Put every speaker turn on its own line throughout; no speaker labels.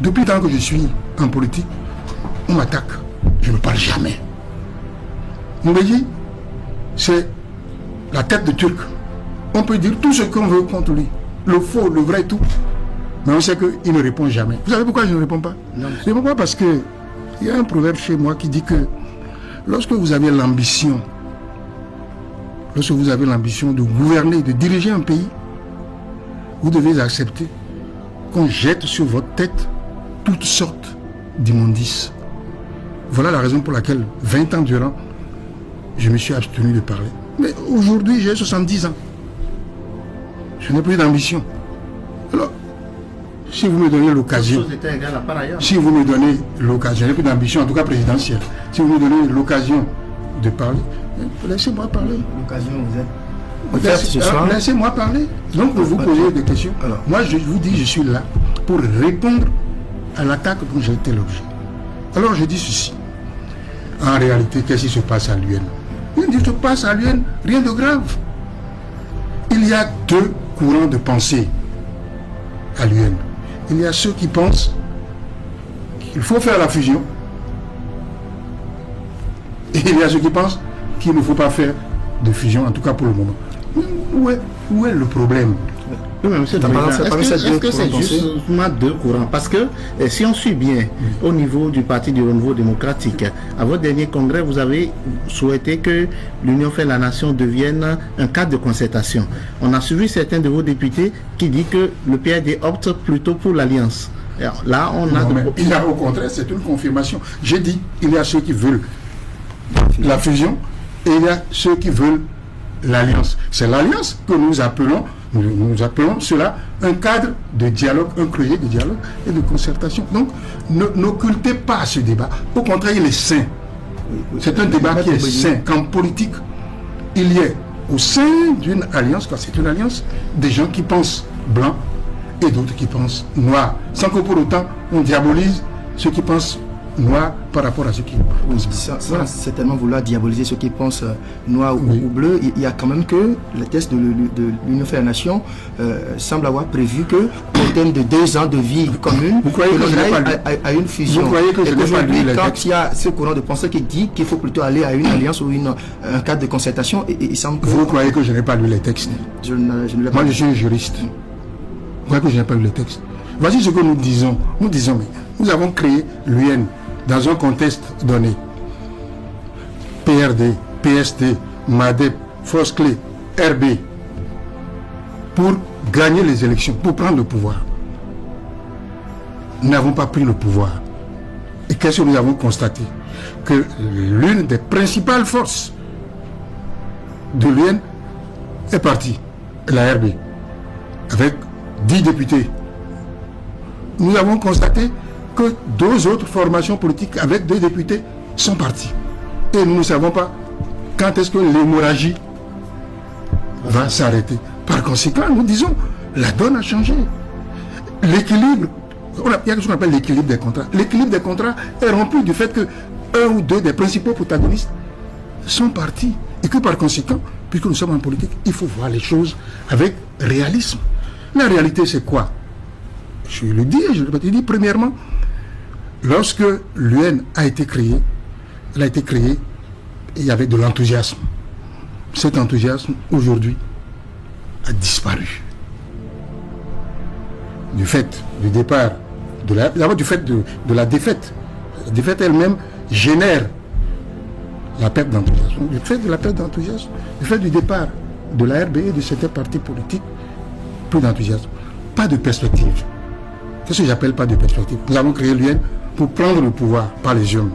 Depuis le temps que je suis en politique, on m'attaque. Je ne parle jamais. Mbeki, c'est la tête de Turc. On peut dire tout ce qu'on veut contre lui. Le faux, le vrai, tout. Mais on sait qu'il ne répond jamais. Vous savez pourquoi je ne réponds pas? Je ne réponds pas parce que il y a un proverbe chez moi qui dit que lorsque vous avez l'ambition de gouverner, de diriger un pays, vous devez accepter qu'on jette sur votre tête toutes sortes d'immondices. Voilà la raison pour laquelle, 20 ans durant, je me suis abstenu de parler. Mais aujourd'hui, j'ai 70 ans. Je n'ai plus d'ambition. Alors, si vous me donnez l'occasion, je n'ai plus d'ambition, en tout cas présidentielle. Si vous me donnez l'occasion de parler, laissez-moi parler.
L'occasion, vous êtes.
Laissez-moi parler. Donc, vous posez des questions. Alors, moi, je vous dis, je suis là pour répondre à l'attaque dont j'ai été l'objet. Alors, je dis ceci. En réalité, qu'est-ce qui se passe à l'UN? Il se passe à l'UN rien de grave. Il y a deux courants de pensée à l'UN. Il y a ceux qui pensent qu'il faut faire la fusion. Et il y a ceux qui pensent qu'il ne faut pas faire de fusion, en tout cas pour le moment. Où est le problème?
Oui, mais monsieur, est-ce que c'est justement deux courants? Parce que si on suit bien au niveau du Parti du Renouveau démocratique, à votre dernier congrès, vous avez souhaité que l'Union fait la nation devienne un cadre de concertation. On a suivi certains de vos députés qui disent que le PRD opte plutôt pour l'alliance. Là, on a...
Il y a au contraire, c'est une confirmation. J'ai dit, il y a ceux qui veulent la fusion et il y a ceux qui veulent l'alliance. C'est l'alliance que nous appelons cela un cadre de dialogue, un creuset de dialogue et de concertation. Donc, n'occultez pas ce débat. Au contraire, il est sain. C'est un débat qui est sain. Qu'en politique, il y ait au sein d'une alliance, quand c'est une alliance, des gens qui pensent blanc et d'autres qui pensent noir. Sans que pour autant, on diabolise ceux qui pensent noir par rapport à ceux qui pensent blanc.
Sans certainement vouloir diaboliser ceux qui pensent noir ou bleu, il y a quand même que le texte de l'Union fait la nation semble avoir prévu que au terme de 2 ans de vie commune,
vous croyez que
l'on aille à une fusion.
Vous croyez que je n'ai pas lu les
quand
textes?
il y a ce courant de pensée qui dit qu'il faut plutôt aller à une alliance ou un cadre de concertation, il semble que...
Vous croyez que je n'ai pas lu les textes?
Je ne l'ai pas.
Moi, je suis un juriste. Vous croyez que je n'ai pas lu les textes? Voici ce que nous disons. Nous disons, mais nous avons créé l'UN dans un contexte donné. PRD, PST, MADEP, Force Clé, RB, pour gagner les élections, pour prendre le pouvoir. Nous n'avons pas pris le pouvoir. Et qu'est-ce que nous avons constaté? Que l'une des principales forces de l'UN est partie, la RB, avec 10 députés. Nous avons constaté que 2 autres formations politiques avec 2 députés sont partis. Et nous ne savons pas quand est-ce que l'hémorragie va s'arrêter. Par conséquent, nous disons, la donne a changé. L'équilibre, il y a ce qu'on appelle l'équilibre des contrats. L'équilibre des contrats est rompu du fait que 1 ou 2 des principaux protagonistes sont partis. Et que par conséquent, puisque nous sommes en politique, il faut voir les choses avec réalisme. La réalité, c'est quoi? Je le dis, je le dis, premièrement, lorsque l'UN a été créée, elle a été créée et il y avait de l'enthousiasme. Cet enthousiasme, aujourd'hui, a disparu. Du fait du départ, d'abord du fait de la défaite. La défaite elle-même génère la perte d'enthousiasme. Du fait de la perte d'enthousiasme, du fait du départ de la RB et de certains partis politiques, plus d'enthousiasme. Pas de perspective. Qu'est-ce que j'appelle pas de perspective? Nous avons créé l'UN pour prendre le pouvoir par les urnes.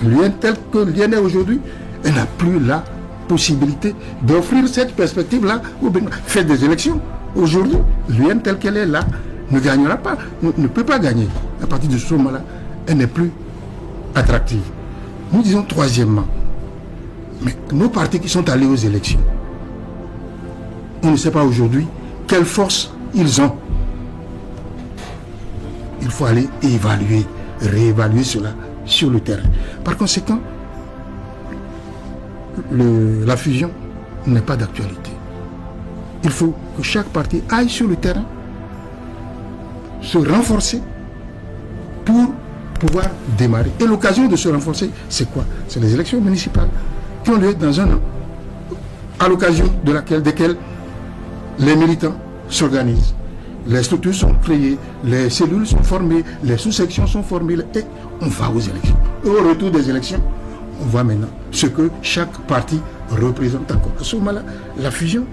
L'UN tel que l'UN est aujourd'hui, elle n'a plus la possibilité d'offrir cette perspective-là au Bénin. Faites des élections. Aujourd'hui, l'UN telle qu'elle est là ne gagnera pas, ne peut pas gagner. À partir de ce moment-là, elle n'est plus attractive. Nous disons troisièmement, mais nos partis qui sont allés aux élections, on ne sait pas aujourd'hui quelle force ils ont. Il faut aller évaluer, réévaluer cela sur le terrain. Par conséquent, la fusion n'est pas d'actualité. Il faut que chaque parti aille sur le terrain, se renforcer pour pouvoir démarrer. Et l'occasion de se renforcer, c'est quoi? C'est les élections municipales qui ont lieu dans un an, à l'occasion desquelles les militants s'organisent. Les structures sont créées, les cellules sont formées, les sous-sections sont formées et on va aux élections. Et au retour des élections, on voit maintenant ce que chaque parti représente encore. À ce moment-là, la fusion.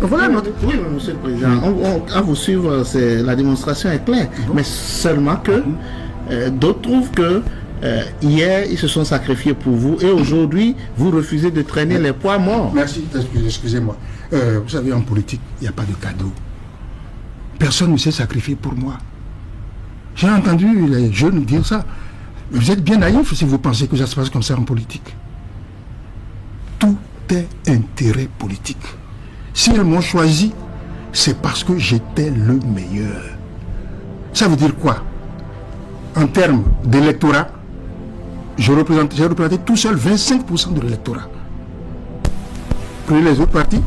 Voilà notre...
Oui, monsieur le Président. À vous suivre, la démonstration est claire. Mais seulement que d'autres trouvent que hier, ils se sont sacrifiés pour vous et aujourd'hui, vous refusez de traîner les poids morts.
Merci, excusez-moi. Vous savez, en politique, il n'y a pas de cadeau. Personne ne s'est sacrifié pour moi. J'ai entendu les jeunes dire ça. Vous êtes bien naïf si vous pensez que ça se passe comme ça en politique. Tout est intérêt politique. S'ils m'ont choisi, c'est parce que j'étais le meilleur. Ça veut dire quoi? En termes d'électorat, j'ai représenté tout seul 25% de l'électorat. Prenez les autres partis,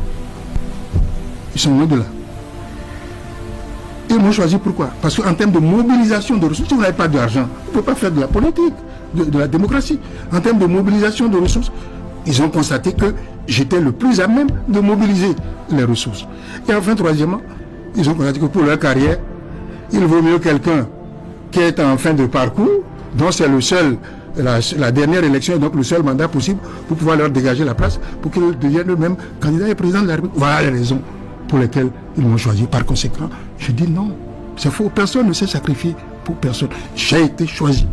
ils sont loin de là. Ils m'ont choisi pourquoi? Parce qu'en termes de mobilisation de ressources, si vous n'avez pas d'argent, vous ne pouvez pas faire de la politique, de la démocratie. En termes de mobilisation de ressources, ils ont constaté que j'étais le plus à même de mobiliser les ressources. Et enfin, troisièmement, ils ont constaté que pour leur carrière, il vaut mieux quelqu'un qui est en fin de parcours, dont c'est le seul, la dernière élection est donc le seul mandat possible pour pouvoir leur dégager la place, pour qu'ils deviennent eux-mêmes candidats et présidents de la République. Voilà les raisons pour lesquelles ils m'ont choisi. Par conséquent, je dis non, c'est faux. Personne ne s'est sacrifié pour personne. J'ai été choisi.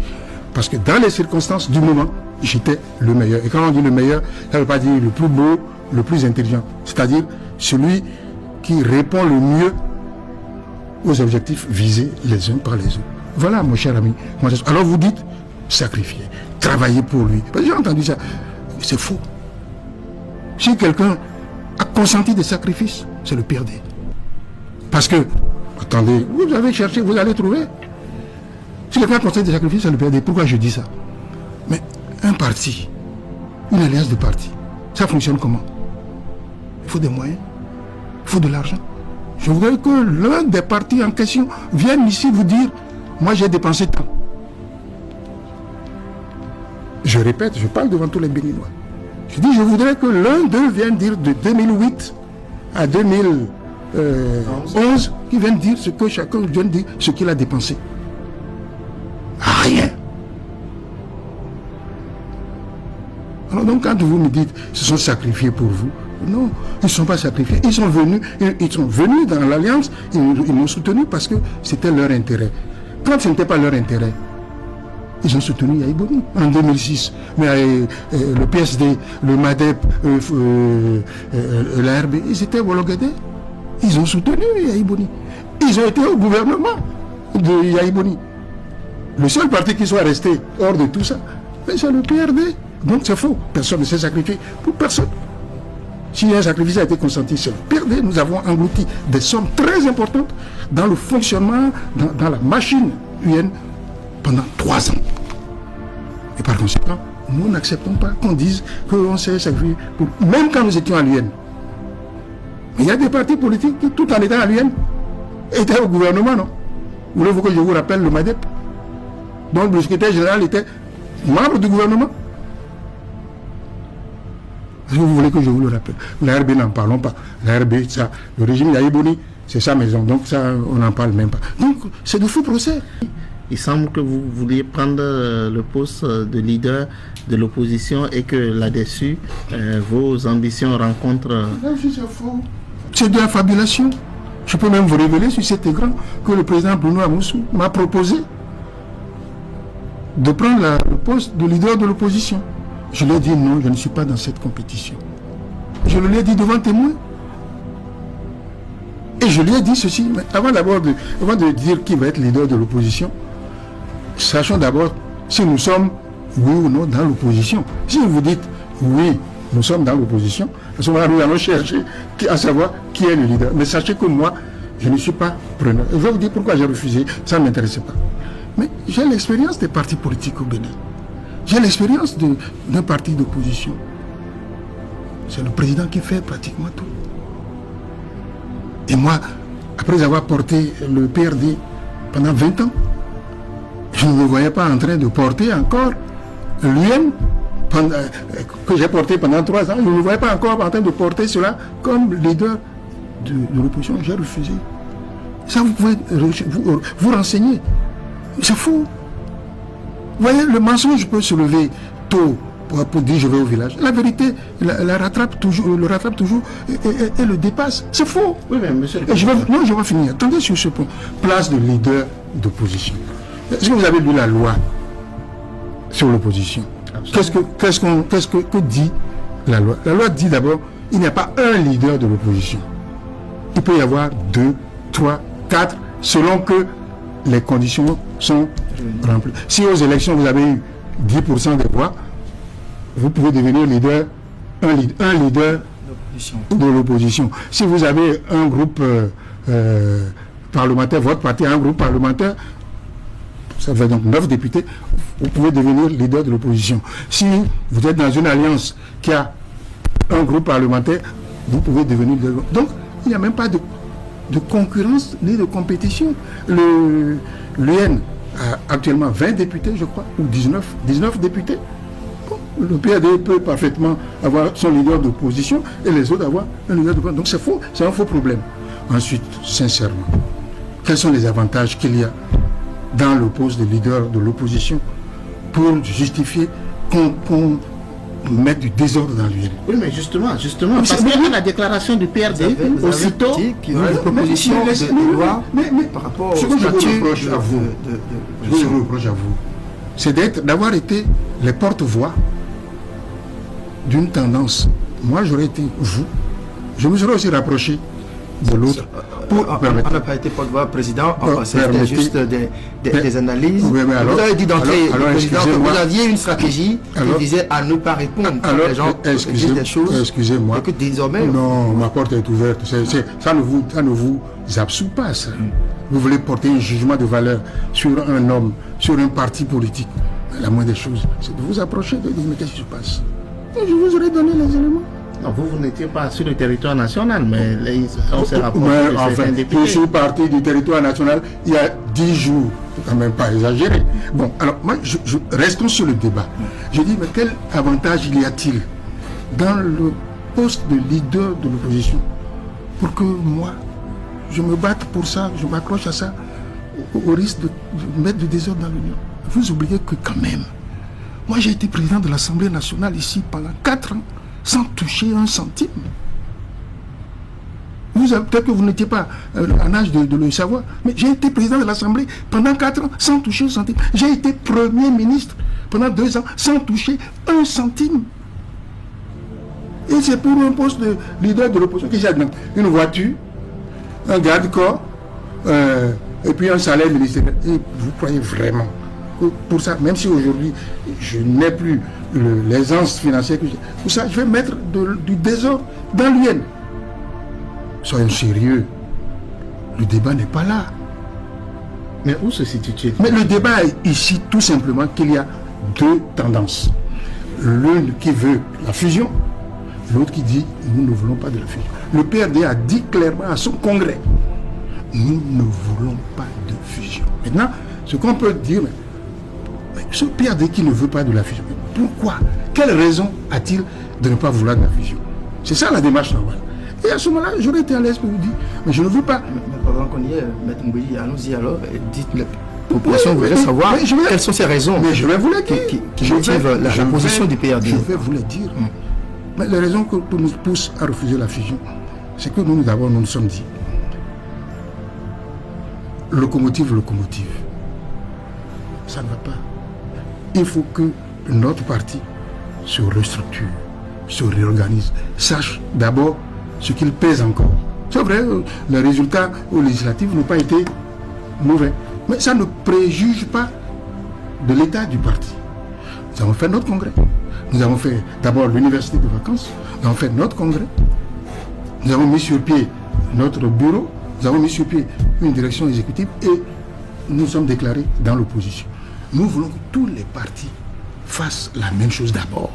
Parce que dans les circonstances du moment, j'étais le meilleur. Et quand on dit le meilleur, ça ne veut pas dire le plus beau, le plus intelligent. C'est-à-dire celui qui répond le mieux aux objectifs visés les uns par les autres. Voilà, mon cher ami. Alors vous dites, sacrifier, travailler pour lui. J'ai entendu ça. C'est faux. Si quelqu'un a consenti des sacrifices, c'est le PRD. Parce que, attendez, vous avez cherché, vous allez trouver. Si quelqu'un a consenti des sacrifices, c'est le PRD. Pourquoi je dis ça? Mais un parti, une alliance de partis, ça fonctionne comment? Il faut des moyens, il faut de l'argent. Je voudrais que l'un des partis en question vienne ici vous dire, moi j'ai dépensé tant. Je répète, je parle devant tous les Béninois. Je dis, je voudrais que l'un d'eux vienne dire de 2008 à 2011, qui vienne dire ce que chacun vient dire, ce qu'il a dépensé. Rien. Alors donc quand vous me dites, ils se sont sacrifiés pour vous, non, ils ne sont pas sacrifiés. Ils sont venus dans l'Alliance, ils m'ont soutenu parce que c'était leur intérêt. Quand ce n'était pas leur intérêt, ils ont soutenu Yahya Boni en 2006. Mais le PSD, le MADEP, la RB, ils étaient Wologadé. Ils ont soutenu Yahya Boni. Ils ont été au gouvernement de Yahya Boni. Le seul parti qui soit resté hors de tout ça, c'est le PRD. Donc c'est faux. Personne ne s'est sacrifié pour personne. Si un sacrifice a été consenti, c'est le PRD. Nous avons englouti des sommes très importantes dans le fonctionnement, dans la machine UN pendant 3 ans. Et par conséquent, nous n'acceptons pas qu'on dise qu'on s'est sacrifié, même quand nous étions à l'UN. Mais il y a des partis politiques qui, tout en étant à l'UN, étaient au gouvernement, non? Voulez-vous que je vous rappelle le MADEP? Donc le secrétaire général était membre du gouvernement. Est-ce que vous voulez que je vous le rappelle? La RB, n'en parlons pas. La RB, ça, le régime Yahya Boni, c'est sa maison. Donc ça, on n'en parle même pas. Donc c'est de faux procès.
Il semble que vous vouliez prendre le poste de leader de l'opposition et que là-dessus, vos ambitions rencontrent...
C'est faux. C'est de la fabulation. Je peux même vous révéler sur cet écran que le président Bruno Amoussou m'a proposé de prendre le poste de leader de l'opposition. Je lui ai dit non, je ne suis pas dans cette compétition. Je lui ai dit devant témoin. Et je lui ai dit ceci, mais avant de dire qui va être leader de l'opposition, sachons d'abord si nous sommes, oui ou non, dans l'opposition. Si vous dites, oui, nous sommes dans l'opposition, à ce moment-là, nous allons chercher à savoir qui est le leader. Mais sachez que moi, je ne suis pas preneur. Je vais vous dire pourquoi j'ai refusé, ça ne m'intéressait pas. Mais j'ai l'expérience des partis politiques au Bénin. J'ai l'expérience d'un parti d'opposition. C'est le président qui fait pratiquement tout. Et moi, après avoir porté le PRD pendant 20 ans, je ne me voyais pas en train de porter encore l'UN que j'ai porté pendant 3 ans. Je ne me voyais pas encore en train de porter cela comme leader de l'opposition. J'ai refusé. Ça, vous pouvez vous renseigner. C'est faux. Vous voyez, le mensonge peut se lever tôt pour dire je vais au village. La vérité le rattrape toujours et le dépasse. C'est faux.
Oui, mais monsieur...
je vais finir. Attendez sur ce point. Place de leader d'opposition. Est-ce que vous avez lu la loi sur l'opposition? Qu'est-ce que dit la loi? La loi dit d'abord, il n'y a pas un leader de l'opposition. Il peut y avoir 2, 3, 4, selon que les conditions sont remplies. Si aux élections vous avez eu 10% des voix, vous pouvez devenir un leader de l'opposition. Si vous avez un groupe parlementaire, votre parti a un groupe parlementaire, ça fait donc 9 députés, vous pouvez devenir leader de l'opposition. Si vous êtes dans une alliance qui a un groupe parlementaire, vous pouvez devenir leader. Donc, il n'y a même pas de concurrence ni de compétition. L'UN a actuellement 20 députés, je crois, ou 19 députés. Bon, le PRD peut parfaitement avoir son leader d'opposition et les autres avoir un leader d'opposition. Donc c'est faux, c'est un faux problème. Ensuite, sincèrement, quels sont les avantages qu'il y a dans le poste de leader de l'opposition pour justifier qu'on mette du désordre dans l'UN?
Oui, mais justement, parce que la déclaration du PRD, aussitôt,
qu'il y aura une proposition de loi par rapport au statut
Ce que je vous reproche à vous, c'est d'avoir été les porte-voix d'une tendance. Moi, j'aurais été vous. Je me serais aussi rapproché de l'autre.
On n'a pas été porte-voix président, c'était juste des analyses.
Oui,
vous avez dit d'entrée, président, que vous aviez une stratégie qui disait à ne pas répondre quand les gens disent des choses.
Excusez-moi.
Et que désormais...
Non, ma porte est ouverte. Ça ne vous absout pas, ça. Vous voulez porter un jugement de valeur sur un homme, sur un parti politique. La moindre des choses, c'est de vous approcher, de dire mais qu'est-ce qui se passe? Et je vous aurais donné les éléments.
Non, vous n'étiez pas sur le territoire national, mais on s'est rapproché de certains députés.
Je suis parti du territoire national il y a 10 jours. C'est quand même pas exagéré. Bon, alors, moi, restons sur le débat. Je dis, mais quel avantage y a-t-il dans le poste de leader de l'opposition pour que moi, je me batte pour ça, je m'accroche à ça, au risque de mettre du désordre dans l'Union? Vous oubliez que quand même, moi j'ai été président de l'Assemblée nationale ici pendant 4 ans, sans toucher un centime. Peut-être que vous n'étiez pas en âge de le savoir, mais j'ai été président de l'Assemblée pendant 4 ans sans toucher un centime. J'ai été Premier ministre pendant 2 ans sans toucher un centime. Et c'est pour un poste de leader de l'opposition que j'ai une voiture, un garde-corps, et puis un salaire ministériel. Et vous croyez vraiment que pour ça, même si aujourd'hui je n'ai plus l'aisance financière que j'ai, pour ça je vais mettre du désordre dans l'UN? Soyons sérieux. Le débat n'est pas là.
Mais où se situe-t-il?
Mais le débat est ici tout simplement qu'il y a 2 tendances. L'une qui veut la fusion, l'autre qui dit nous ne voulons pas de la fusion. Le PRD a dit clairement à son congrès, nous ne voulons pas de fusion. Maintenant, ce qu'on peut dire, mais ce PRD qui ne veut pas de la fusion, pourquoi? Quelle raison a-t-il de ne pas vouloir de la fusion? C'est ça la démarche normale. Et à ce moment-là, j'aurais été à l'aise pour vous dire, mais je ne veux pas.
Mais pendant qu'on y est, M. Mbouili, allons-y alors, dites la population voudrait savoir quelles sont ces raisons
mais je vais vous les dire.
qui motivent la position du PRD.
Je vais vous le dire. Mais les raisons qui nous poussent à refuser la fusion, c'est que nous nous sommes dit, locomotive, ça ne va pas. Il faut que notre parti se restructure, se réorganise, sache d'abord ce qu'il pèse encore. C'est vrai, les résultats aux législatives n'ont pas été mauvais, mais ça ne préjuge pas de l'état du parti. Nous avons fait notre congrès. Nous avons fait d'abord l'université de vacances, nous avons fait notre congrès, nous avons mis sur pied notre bureau, nous avons mis sur pied une direction exécutive et nous sommes déclarés dans l'opposition. Nous voulons que tous les partis fassent la même chose d'abord.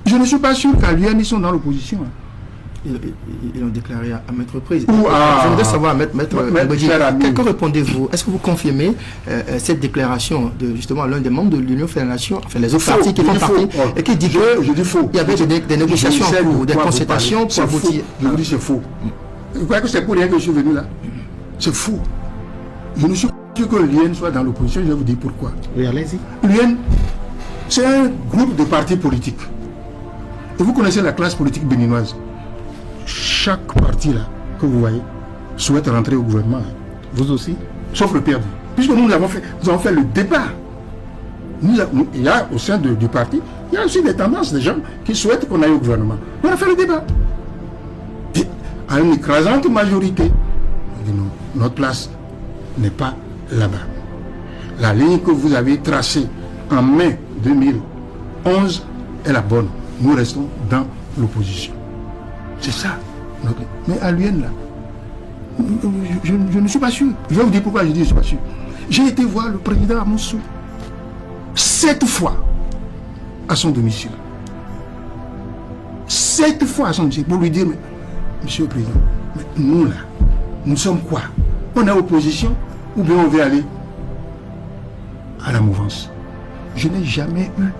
Je ne suis pas sûr qu'à l'UN, ils sont dans l'opposition.
Ils l'ont déclaré à maintes reprises.
Je
voudrais savoir, Maître que répondez-vous? Est-ce que vous confirmez cette déclaration de justement l'un des membres de l'Union fait la Nation, enfin les autres partis qui font partie, et qui dit qu'il y avait des négociations en cours, des concertations pour aboutir?
Je vous dis c'est faux. Vous croyez que c'est pour rien que je suis venu là? C'est faux. Je ne suis pas sûr que l'UN soit dans l'opposition, je vais vous dire pourquoi.
Oui, allez-y.
L'UN, c'est un groupe de partis politiques. Et vous connaissez la classe politique béninoise. Chaque parti là que vous voyez souhaite rentrer au gouvernement.
Vous aussi?
Sauf le PRD. Puisque nous avons fait le débat. Il y a au sein du parti, il y a aussi des tendances des gens qui souhaitent qu'on aille au gouvernement. On a fait le débat. Et à une écrasante majorité, on dit non, notre place n'est pas là-bas. La ligne que vous avez tracée en mai 2011 est la bonne. Nous restons dans l'opposition. C'est ça. Mais à l'UN, là, je ne suis pas sûr. Je vais vous dire pourquoi je dis que je ne suis pas sûr. J'ai été voir le président Amoussou 7 fois à son domicile. 7 fois à son domicile pour lui dire, mais, monsieur le président, mais nous là, nous sommes quoi? On est opposition ou bien on veut aller à la mouvance? Je n'ai jamais eu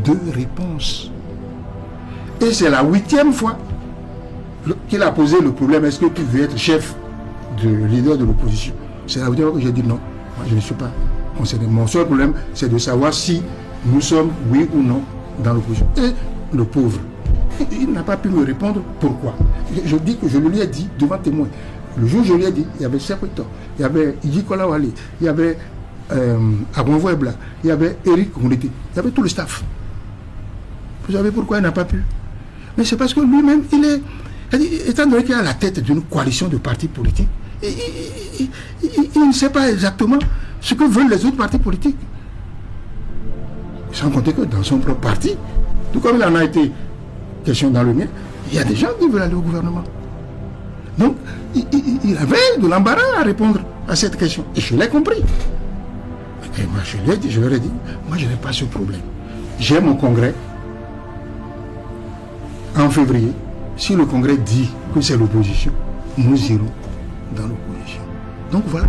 de réponse. Et c'est la 8e fois qu'il a posé le problème, est-ce que tu veux être chef de leader de l'opposition? C'est la 8e fois que j'ai dit non, moi je ne suis pas concerné. Mon seul problème, c'est de savoir si nous sommes, oui ou non, dans l'opposition. Et le pauvre, il n'a pas pu me répondre pourquoi. Je dis que je lui ai dit devant témoin. Le jour où je lui ai dit, il y avait Serpeto, il y avait Idi Kolawale, il y avait Agonvo Ebla, il y avait Eric Kondete, il y avait tout le staff. Vous savez pourquoi il n'a pas pu? Mais c'est parce que lui-même, étant donné qu'il est à la tête d'une coalition de partis politiques, il ne sait pas exactement ce que veulent les autres partis politiques. Sans compter que dans son propre parti, tout comme il en a été question dans le mien, il y a des gens qui veulent aller au gouvernement. Donc, il avait de l'embarras à répondre à cette question. Et je l'ai compris. Et moi, je leur ai dit, moi, je n'ai pas ce problème. J'ai mon congrès en février. Si le congrès dit que c'est l'opposition, nous irons dans l'opposition. Donc voilà.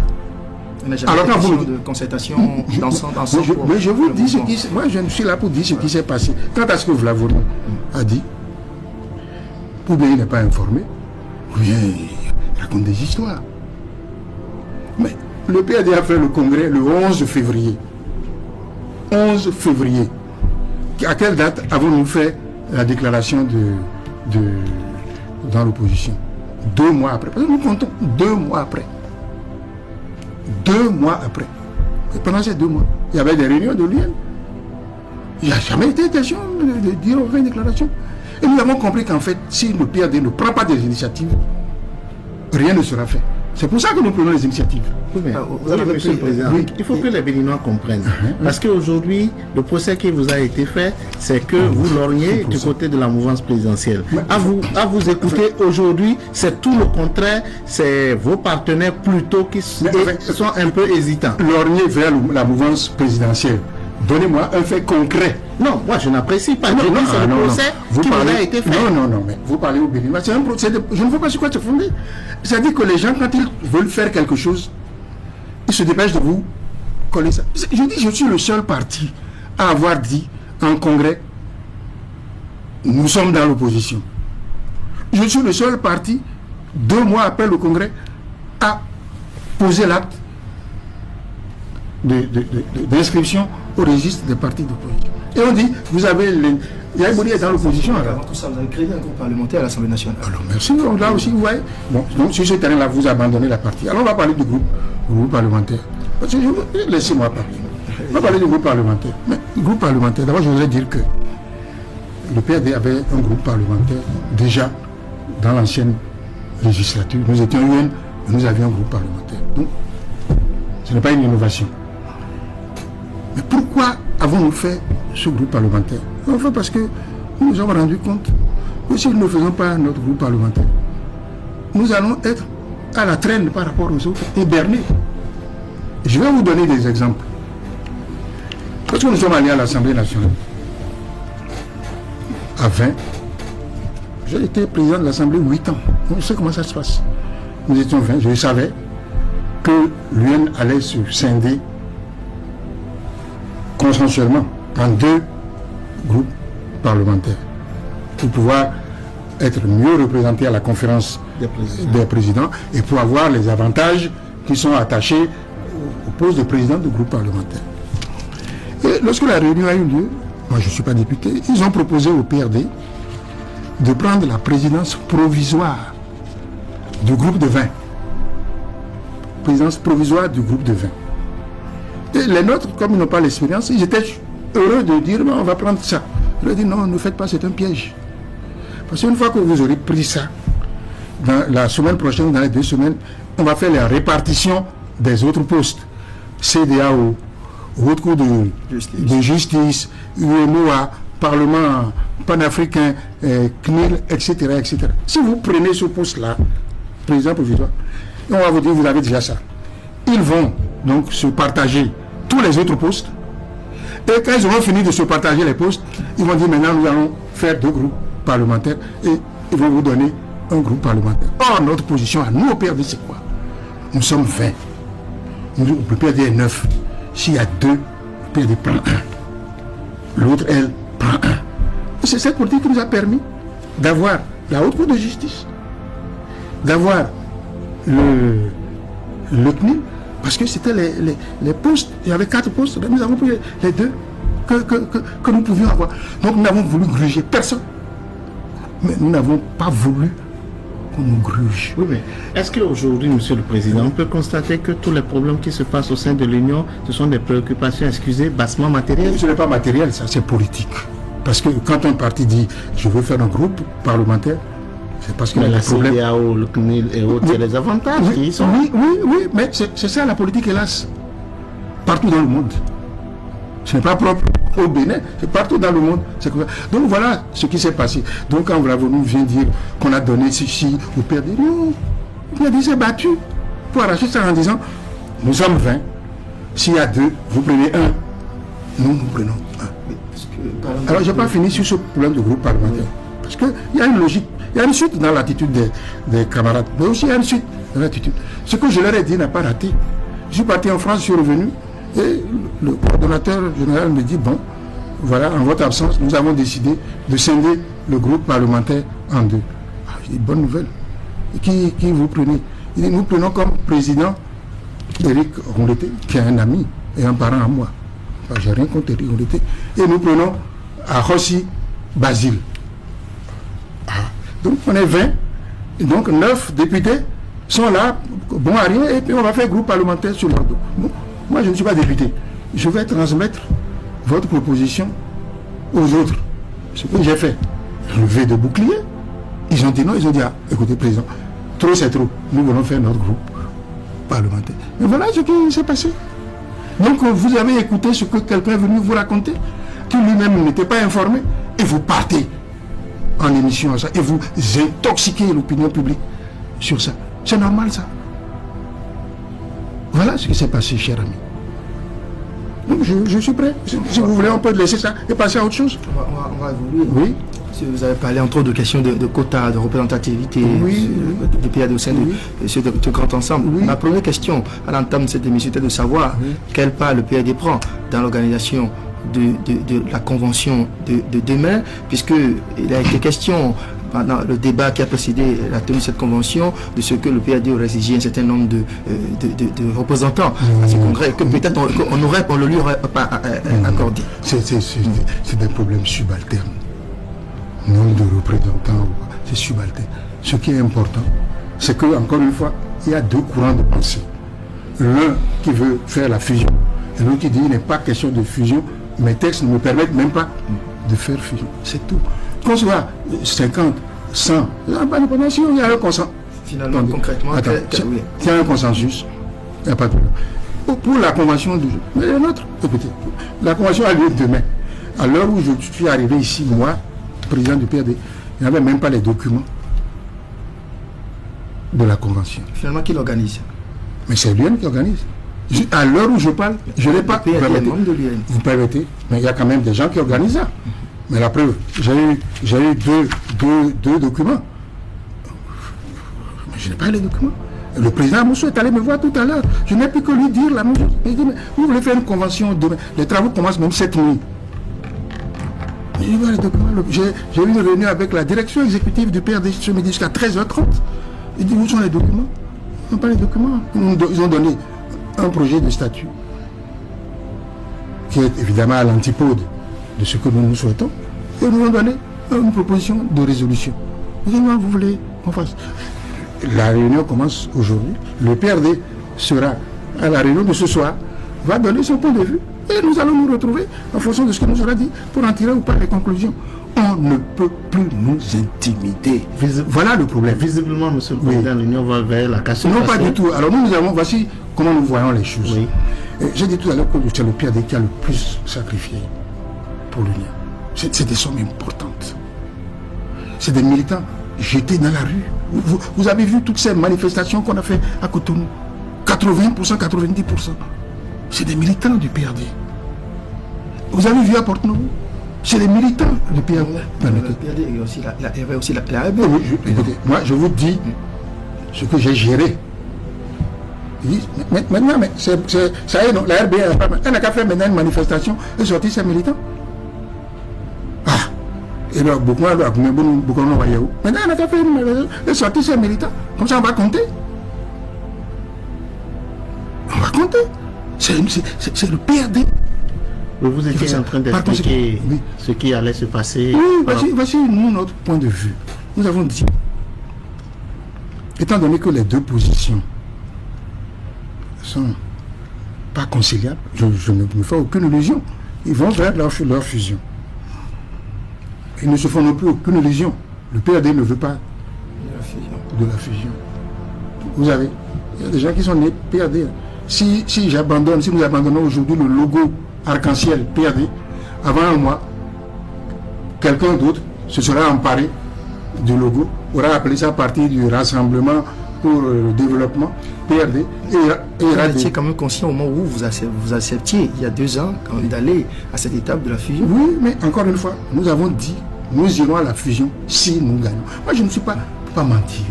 Alors quand vous de concertation
mais je vous dis ce qui moi je suis là pour dire ce qui s'est passé. Quant à ce que Vlavo a dit, ou bien il n'est pas informé, ou bien il raconte des histoires. Mais le PRD a fait le congrès le 11 février. 11 février. À quelle date avons-nous fait la déclaration dans l'opposition? 2 mois après. Parce que nous comptons 2 mois après. 2 mois après. Et pendant ces 2 mois, il y avait des réunions de l'UN. Il n'y a jamais été question de dire on fait une déclaration. Et nous avons compris qu'en fait, si le PRD ne prend pas des initiatives, rien ne sera fait. C'est pour ça que nous prenons les initiatives.
Oui, mais Monsieur le Président, il faut que les Béninois comprennent. Parce qu'aujourd'hui, le procès qui vous a été fait, c'est que vous lorgnez du côté de la mouvance présidentielle. À vous écouter aujourd'hui, c'est tout le contraire. C'est vos partenaires plutôt qui sont un peu hésitants.
Lorgner vers la mouvance présidentielle. Donnez-moi un fait concret.
Non, moi je n'apprécie pas. C'est le procès qui vous a été fait.
Non, mais vous parlez aux Béninois. C'est un procès je ne vois pas sur quoi se fonder. C'est-à-dire que les gens, quand ils veulent faire quelque chose, ils se dépêchent de vous coller ça. Je dis, je suis le seul parti à avoir dit en congrès, nous sommes dans l'opposition. Je suis le seul parti, 2 mois après le congrès, à poser l'acte d'inscription au registre des partis d'opposition. Et on dit, vous avez Yaïbouni est dans l'opposition.
Avant tout ça, vous avez créé un groupe parlementaire à l'Assemblée nationale.
Alors merci, donc là aussi vous voyez. Bon, donc sur ce terrain-là, vous abandonnez la partie. Alors on va parler du groupe parlementaire. Laissez-moi parler. On va parler du groupe parlementaire. Mais le groupe parlementaire, d'abord je voudrais dire que le PRD avait un groupe parlementaire déjà dans l'ancienne législature. Nous étions UN, nous avions un groupe parlementaire. Donc, ce n'est pas une innovation. Mais pourquoi avons-nous fait ce groupe parlementaire? Enfin, parce que nous nous sommes rendus compte que si nous ne faisons pas notre groupe parlementaire, nous allons être à la traîne par rapport aux autres, hibernés. Je vais vous donner des exemples. Lorsque nous sommes allés à l'Assemblée nationale, à 20, J'ai été président de l'Assemblée 8 ans. On sait comment ça se passe. Nous étions 20. Je savais que l'UN allait se scinder consensuellement en 2 groupes parlementaires pour pouvoir être mieux représenté à la conférence des présidents et pour avoir les avantages qui sont attachés au poste de président du groupe parlementaire. Et lorsque la réunion a eu lieu, moi je ne suis pas député, ils ont proposé au PRD de prendre la présidence provisoire du groupe de 20. Présidence provisoire du groupe de 20. Et les nôtres, comme ils n'ont pas l'expérience, ils étaient heureux de dire on va prendre ça. Je leur ai dit non, ne faites pas, c'est un piège. Parce qu'une fois que vous aurez pris ça, dans la semaine prochaine, dans les 2 semaines, on va faire la répartition des autres postes. CEDEAO, Haute Cour de justice, UMOA, Parlement panafricain, CNIL, etc., etc. Si vous prenez ce poste-là, président provisoire, on va vous dire vous avez déjà ça. Ils vont donc se partager tous les autres postes. Et quand ils auront fini de se partager les postes, ils vont dire maintenant nous allons faire 2 groupes parlementaires et ils vont vous donner un groupe parlementaire. Or, notre position à nous au PRD, c'est quoi? Nous sommes 20. Le PRD est 9. S'il y a 2, le PRD prend 1. L'autre, elle, prend 1. C'est cette politique qui nous a permis d'avoir la Haute Cour de justice, d'avoir le CNIL, parce que c'était les postes, il y avait 4 postes, nous avons pris les 2 que nous pouvions avoir. Donc nous n'avons voulu gruger personne. Mais nous n'avons pas voulu qu'on nous gruge.
Oui, mais est-ce qu'aujourd'hui, Monsieur le Président, on peut constater que tous les problèmes qui se passent au sein de l'Union, ce sont des préoccupations, excusez, bassement matérielles?
Ce n'est pas matériel, ça, c'est politique. Parce que quand un parti dit je veux faire un groupe parlementaire, c'est parce qu'il y a des problèmes.
CEDEAO, le CNIL et autres, c'est les avantages qui y sont.
Oui, mais c'est ça la politique, hélas. Partout dans le monde. Ce n'est pas propre au Bénin, c'est partout dans le monde. Donc voilà ce qui s'est passé. Donc quand Bravo-nous vient dire qu'on a donné ceci au PRD, non, le PRD s'est battu pour arracher ça en disant nous sommes 20. S'il y a 2, vous prenez 1. Nous prenons 1. Alors je n'ai pas fini sur ce problème de groupe parlementaire. Parce qu'il y a une logique, il y a une suite dans l'attitude des camarades, mais aussi il y a une suite dans l'attitude. Ce que je leur ai dit n'a pas raté. Je suis parti en France, je suis revenu. Et le coordonnateur général me dit, bon, voilà, en votre absence, nous avons décidé de scinder le groupe parlementaire en 2. Ah, j'ai dit, bonne nouvelle. Et qui vous prenez? Il dit, nous prenons comme président Éric Rondeté, qui est un ami et un parent à moi. Enfin, j'ai rien contre Éric Rondeté. Et nous prenons à Rossi Basile. Ah. Donc on est 20, et donc 9 députés sont là, bon à rien, et puis on va faire groupe parlementaire sur leur dos. Bon. Moi, je ne suis pas député. Je vais transmettre votre proposition aux autres. Ce que j'ai fait, levé de bouclier. Ils ont dit non, ils ont dit, ah, écoutez, président, trop c'est trop. Nous voulons faire notre groupe parlementaire. Mais voilà ce qui s'est passé. Donc, vous avez écouté ce que quelqu'un est venu vous raconter, qui lui-même n'était pas informé, et vous partez en émission à ça, et vous intoxiquez l'opinion publique sur ça. C'est normal, ça. Voilà ce qui s'est passé, cher ami. Donc je suis prêt. Si vous voulez, on peut laisser ça et passer à autre chose.
On va évoluer.
Oui.
Si vous avez parlé entre autres de questions de quotas, de représentativité des PRD au sein de ce grand ensemble. Oui. Ma première question à l'entame de cette émission était de savoir quelle part le PRD prend dans l'organisation de la convention de demain, puisqu'il a été question pendant le débat qui a précédé la tenue de cette convention, de ce que le PRD aurait exigé un certain nombre de représentants à ce congrès, que peut-être on le lui aurait pas accordé.
C'est des problèmes subalternes. Nombre de représentants, c'est subalterne. Ce qui est important, c'est que, encore une fois, il y a 2 courants de pensée. L'un qui veut faire la fusion, et l'autre qui dit qu'il n'est pas question de fusion, mes textes ne me permettent même pas de faire fusion. C'est tout. Qu'on soit 50, 100, il y a un consensus.
Finalement, concrètement,
il y a un consensus, il n'y a pas de problème. Pour la convention du jeu, mais il y a un autre. Écoutez, la convention a lieu demain. À l'heure où je suis arrivé ici, moi, président du PRD, il n'y avait même pas les documents de la convention.
Finalement, qui l'organise?
Mais c'est l'UN qui organise. À l'heure où je parle, je n'ai pas.
Vous permettez,
mais il y a quand même des gens qui organisent ça. Mais la preuve, j'ai eu deux documents. Mais je n'ai pas les documents. Le président Amoussou est allé me voir tout à l'heure. Je n'ai plus que lui dire la même chose. Il dit, mais vous voulez faire une convention demain. Les travaux commencent même cette nuit. J'ai vu les documents. J'ai eu une réunion avec la direction exécutive du PRD ce midi jusqu'à 13h30. Il dit, où sont les documents? Ils n'ont pas les documents. Ils ont donné un projet de statut qui est évidemment à l'antipode de ce que nous souhaitons. Et nous ont donné une proposition de résolution. Comment vous voulez qu'on fasse? La réunion commence aujourd'hui. Le PRD sera à la réunion de ce soir, va donner son point de vue et nous allons nous retrouver en fonction de ce que nous aura dit pour en tirer ou pas les conclusions. On ne peut plus nous intimider. Voilà le problème.
Visiblement, M. le Président, l'Union va vers la cassure.
Non, pas du tout. Alors voici comment nous voyons les choses. Oui. J'ai dit tout à l'heure que c'est le PRD qui a le plus sacrifié pour l'Union. C'est des sommes importantes. C'est des militants jetés dans la rue. Vous avez vu toutes ces manifestations qu'on a fait à Cotonou. 80%, 90%. C'est des militants du PRD. Vous avez vu à Porte-Novo. C'est des militants du PRD.
Le PRD et aussi la RB.
Moi, je vous dis ce que j'ai géré. Maintenant, mais ça y est, non, la RB, elle n'a qu'à faire maintenant une manifestation et sortir ses militants. Et alors, beaucoup de voyaient où. Maintenant, on a qu'à faire une manifestation et sortir ses militants. Comme ça, on va compter. On va compter. C'est le PRD.
Vous étiez en train d'expliquer ce qui allait se passer.
Oui, voici notre point de vue. Nous avons dit, étant donné que les deux positions sont pas conciliables, je ne me fais aucune illusion. Ils vont vers leur fusion. Ils ne se font non plus aucune illusion. Le PRD ne veut pas de la fusion. Vous avez, il y a des gens qui sont nés PRD. Si nous abandonnons aujourd'hui le logo arc-en-ciel PRD, avant un mois, quelqu'un d'autre se sera emparé du logo, aura appelé ça partie du Rassemblement pour le développement PRD.
Vous étiez quand même conscient au moment où vous acceptiez, il y a 2 ans, quand même, d'aller à cette étape de la fusion.
Oui, mais encore une fois, nous avons dit, nous irons à la fusion si nous gagnons. Moi, je ne suis pas mentir.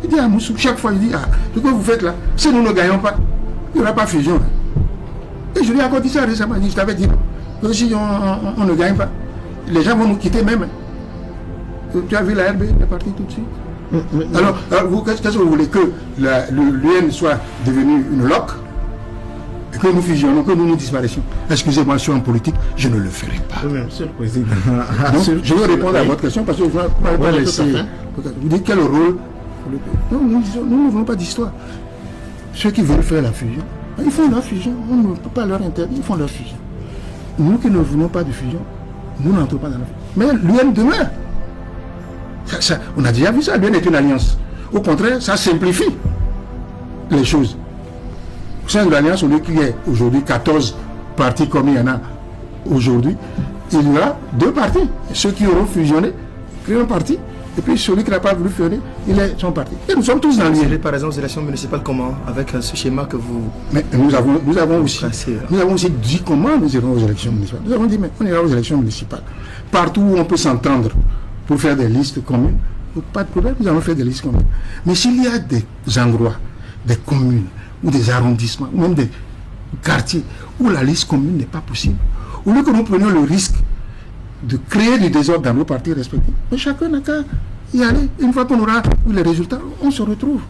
Il dit à Moussou, chaque fois, il dit, ce que vous faites là, si nous ne gagnons pas, il n'y aura pas fusion. Et je lui ai encore dit ça récemment, je t'avais dit, si on ne gagne pas, les gens vont nous quitter même. Tu as vu la RB, elle est partie tout de suite. Alors qu'est-ce que vous voulez? Que l'UN soit devenue une loc et que nous fusionnons, que nous disparaissions? Excusez-moi, je suis en politique, je ne le ferai pas.
Oui, Monsieur le Président.
Je vais répondre à votre question parce que vous dites quel rôle? Non, nous ne voulons pas d'histoire. Ceux qui veulent faire la fusion, ils font leur fusion. On ne peut pas leur interdire, ils font leur fusion. Nous qui ne voulons pas de fusion, nous n'entrons pas dans la fusion. Mais l'UN demeure. On a déjà vu ça, l'UN est une alliance. Au contraire, ça simplifie les choses. Au sein de l'alliance, au lieu qu'il y ait aujourd'hui 14 partis comme il y en a aujourd'hui, il y aura 2 partis. Ceux qui auront fusionné créent un parti. Et puis celui qui n'a pas voulu fusionner, il est son parti. Et nous sommes tous dans l'UN.
Par exemple, les élections municipales, comment? Avec ce schéma que vous...
Mais nous avons aussi dit comment nous irons aux élections municipales. Nous avons dit, mais on ira aux élections municipales. Partout où on peut s'entendre pour faire des listes communes, pas de problème, nous allons faire des listes communes. Mais s'il y a des endroits, des communes, ou des arrondissements, ou même des quartiers, où la liste commune n'est pas possible, au lieu que nous prenions le risque de créer du désordre dans nos partis respectifs, mais chacun n'a qu'à y aller. Une fois qu'on aura eu les résultats, on se retrouve.